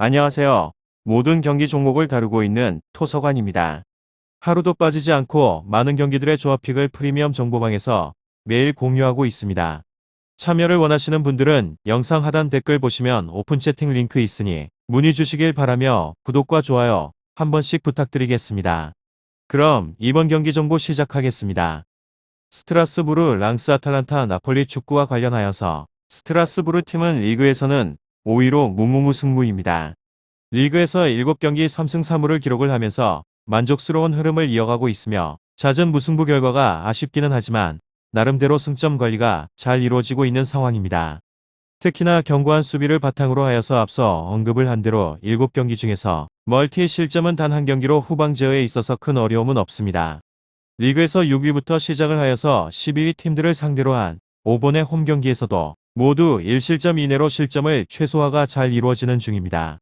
안녕하세요. 모든 경기 종목을 다루고 있는 토서관입니다. 하루도 빠지지 않고 많은 경기들의 조합픽을 프리미엄 정보방에서 매일 공유하고 있습니다. 참여를 원하시는 분들은 영상 하단 댓글 보시면 오픈 채팅 링크 있으니 문의 주시길 바라며 구독과 좋아요 한 번씩 부탁드리겠습니다. 그럼 이번 경기 정보 시작하겠습니다. 스트라스부르 랑스 아탈란타 나폴리 축구와 관련하여서 스트라스부르 팀은 리그에서는 5위로 무무무승무입니다. 리그에서 7경기 3승 3무를 기록을 하면서 만족스러운 흐름을 이어가고 있으며 잦은 무승부 결과가 아쉽기는 하지만 나름대로 승점 관리가 잘 이루어지고 있는 상황입니다. 특히나 견고한 수비를 바탕으로 하여서 앞서 언급을 한 대로 7경기 중에서 멀티 실점은 단 한 경기로 후방 제어에 있어서 큰 어려움은 없습니다. 리그에서 6위부터 시작을 하여서 12위 팀들을 상대로 한 5번의 홈 경기에서도 모두 1실점 이내로 실점을 최소화가 잘 이루어지는 중입니다.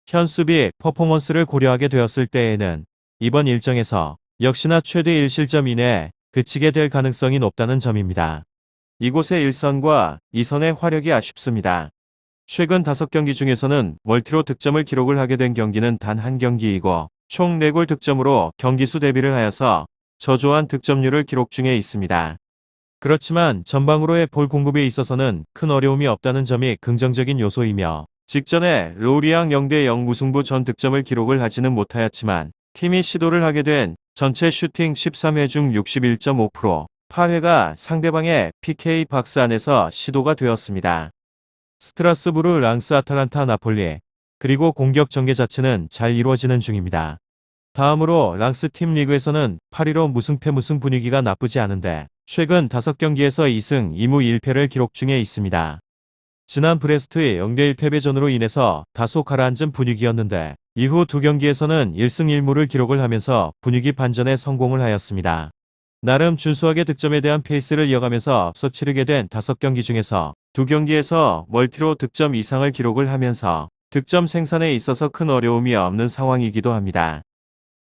현 수비 퍼포먼스를 고려하게 되었을 때에는 이번 일정에서 역시나 최대 1실점 이내에 그치게 될 가능성이 높다는 점입니다. 이곳의 1선과 2선의 화력이 아쉽습니다. 최근 5경기 중에서는 멀티로 득점을 기록을 하게 된 경기는 단 한 경기이고 총 4골 득점으로 경기수 대비를 하여서 저조한 득점률을 기록 중에 있습니다. 그렇지만 전방으로의 볼 공급에 있어서는 큰 어려움이 없다는 점이 긍정적인 요소이며 직전에 로리앙 0대0 무승부 전 득점을 기록을 하지는 못하였지만 팀이 시도를 하게 된 전체 슈팅 13회 중 61.5%, 8회가 상대방의 PK 박스 안에서 시도가 되었습니다. 스트라스부르 랑스 아탈란타 나폴리 그리고 공격 전개 자체는 잘 이루어지는 중입니다. 다음으로 랑스 팀 리그에서는 8위로 무승패 무승 분위기가 나쁘지 않은데 최근 5경기에서 2승 2무 1패를 기록 중에 있습니다. 지난 브레스트의 0대1 패배전으로 인해서 다소 가라앉은 분위기였는데 이후 2경기에서는 1승 1무를 기록을 하면서 분위기 반전에 성공을 하였습니다. 나름 준수하게 득점에 대한 페이스를 이어가면서 앞서 치르게 된 5경기 중에서 2경기에서 멀티로 득점 이상을 기록을 하면서 득점 생산에 있어서 큰 어려움이 없는 상황이기도 합니다.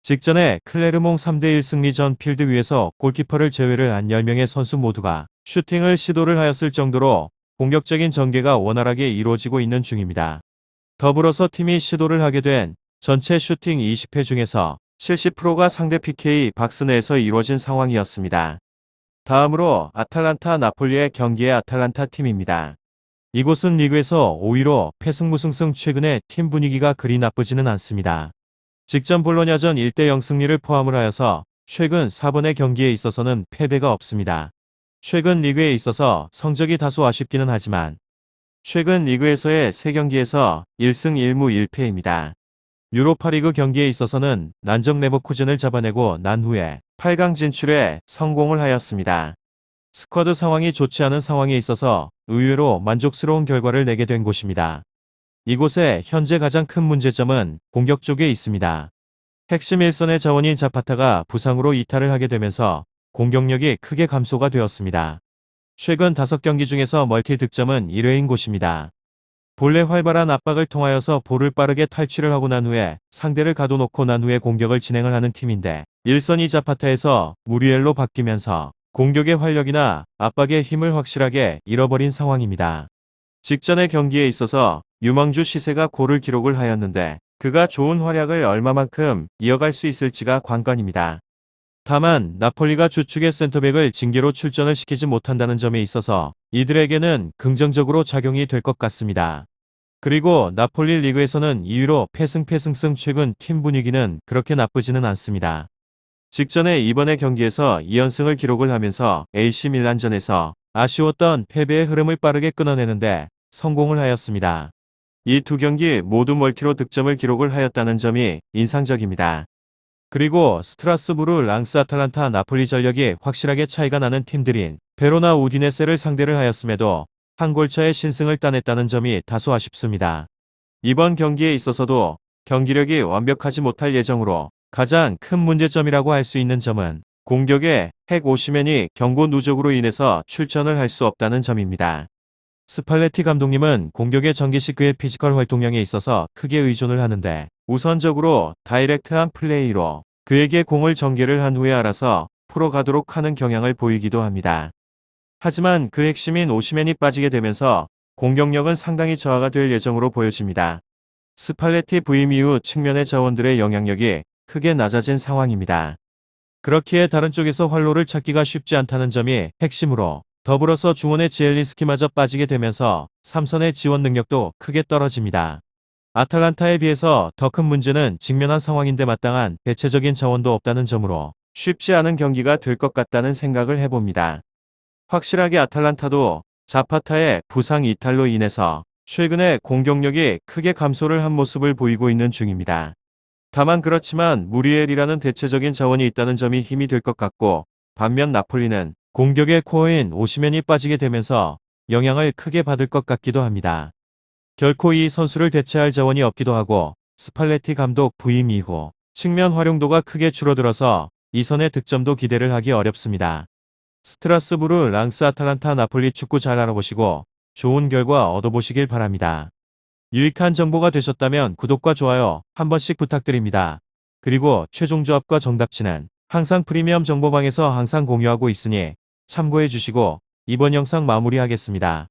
직전에 클레르몽 3대1 승리 전 필드 위에서 골키퍼를 제외를 한 10명의 선수 모두가 슈팅을 시도를 하였을 정도로 공격적인 전개가 원활하게 이루어지고 있는 중입니다. 더불어서 팀이 시도를 하게 된 전체 슈팅 20회 중에서 70%가 상대 PK 박스 내에서 이루어진 상황이었습니다. 다음으로 아탈란타 나폴리의 경기의 아탈란타 팀입니다. 이곳은 리그에서 5위로 패승무승승 최근에 팀 분위기가 그리 나쁘지는 않습니다. 직전 볼로냐전 1대0 승리를 포함을 하여서 최근 4번의 경기에 있어서는 패배가 없습니다. 최근 리그에 있어서 성적이 다소 아쉽기는 하지만 최근 리그에서의 3경기에서 1승 1무 1패입니다. 유로파리그 경기에 있어서는 난적 레버쿠젠을 잡아내고 난 후에 8강 진출에 성공을 하였습니다. 스쿼드 상황이 좋지 않은 상황에 있어서 의외로 만족스러운 결과를 내게 된 곳입니다. 이곳의 현재 가장 큰 문제점은 공격 쪽에 있습니다. 핵심 1선의 자원인 자파타가 부상으로 이탈을 하게 되면서 공격력이 크게 감소가 되었습니다. 최근 5경기 중에서 멀티 득점은 1회인 곳입니다. 본래 활발한 압박을 통하여서 볼을 빠르게 탈취를 하고 난 후에 상대를 가둬놓고 난 후에 공격을 진행을 하는 팀인데 1선이 자파타에서 무리엘로 바뀌면서 공격의 활력이나 압박의 힘을 확실하게 잃어버린 상황입니다. 직전의 경기에 있어서 유망주 시세가 골을 기록을 하였는데 그가 좋은 활약을 얼마만큼 이어갈 수 있을지가 관건입니다. 다만 나폴리가 주축의 센터백을 징계로 출전을 시키지 못한다는 점에 있어서 이들에게는 긍정적으로 작용이 될 것 같습니다. 그리고 나폴리 리그에서는 2위로 패승승 최근 팀 분위기는 그렇게 나쁘지는 않습니다. 직전에 이번의 경기에서 2연승을 기록을 하면서 AC 밀란전에서 아쉬웠던 패배의 흐름을 빠르게 끊어내는데 성공을 하였습니다. 이 2경기 모두 멀티로 득점을 기록을 하였다는 점이 인상적입니다. 그리고 스트라스부르 랑스 아탈란타 나폴리 전력이 확실하게 차이가 나는 팀들인 베로나 우디네세를 상대를 하였음에도 한 골차의 신승을 따냈다는 점이 다소 아쉽습니다. 이번 경기에 있어서도 경기력이 완벽하지 못할 예정으로 가장 큰 문제점이라고 할 수 있는 점은 공격의 핵 오시멘이 경고 누적으로 인해서 출전을 할 수 없다는 점입니다. 스팔레티 감독님은 공격의 전개 시 그의 피지컬 활동량에 있어서 크게 의존을 하는데 우선적으로 다이렉트한 플레이로 그에게 공을 전개를 한 후에 알아서 풀어가도록 하는 경향을 보이기도 합니다. 하지만 그 핵심인 오시멘이 빠지게 되면서 공격력은 상당히 저하가 될 예정으로 보여집니다. 스팔레티 부임 이후 측면의 자원들의 영향력이 크게 낮아진 상황입니다. 그렇기에 다른 쪽에서 활로를 찾기가 쉽지 않다는 점이 핵심으로, 더불어서 중원의 지엘린스키마저 빠지게 되면서 3선의 지원 능력도 크게 떨어집니다. 아탈란타에 비해서 더 큰 문제는 직면한 상황인데 마땅한 대체적인 자원도 없다는 점으로 쉽지 않은 경기가 될 것 같다는 생각을 해봅니다. 확실하게 아탈란타도 자파타의 부상 이탈로 인해서 최근에 공격력이 크게 감소를 한 모습을 보이고 있는 중입니다. 다만 그렇지만 무리엘이라는 대체적인 자원이 있다는 점이 힘이 될 것 같고, 반면 나폴리는 공격의 코어인 오시멘이 빠지게 되면서 영향을 크게 받을 것 같기도 합니다. 결코 이 선수를 대체할 자원이 없기도 하고, 스팔레티 감독 부임 이후 측면 활용도가 크게 줄어들어서 이 선의 득점도 기대를 하기 어렵습니다. 스트라스부르, 랑스, 아탈란타, 나폴리 축구 잘 알아보시고 좋은 결과 얻어보시길 바랍니다. 유익한 정보가 되셨다면 구독과 좋아요 한 번씩 부탁드립니다. 그리고 최종 조합과 정답치는 항상 프리미엄 정보방에서 항상 공유하고 있으니 참고해 주시고 이번 영상 마무리하겠습니다.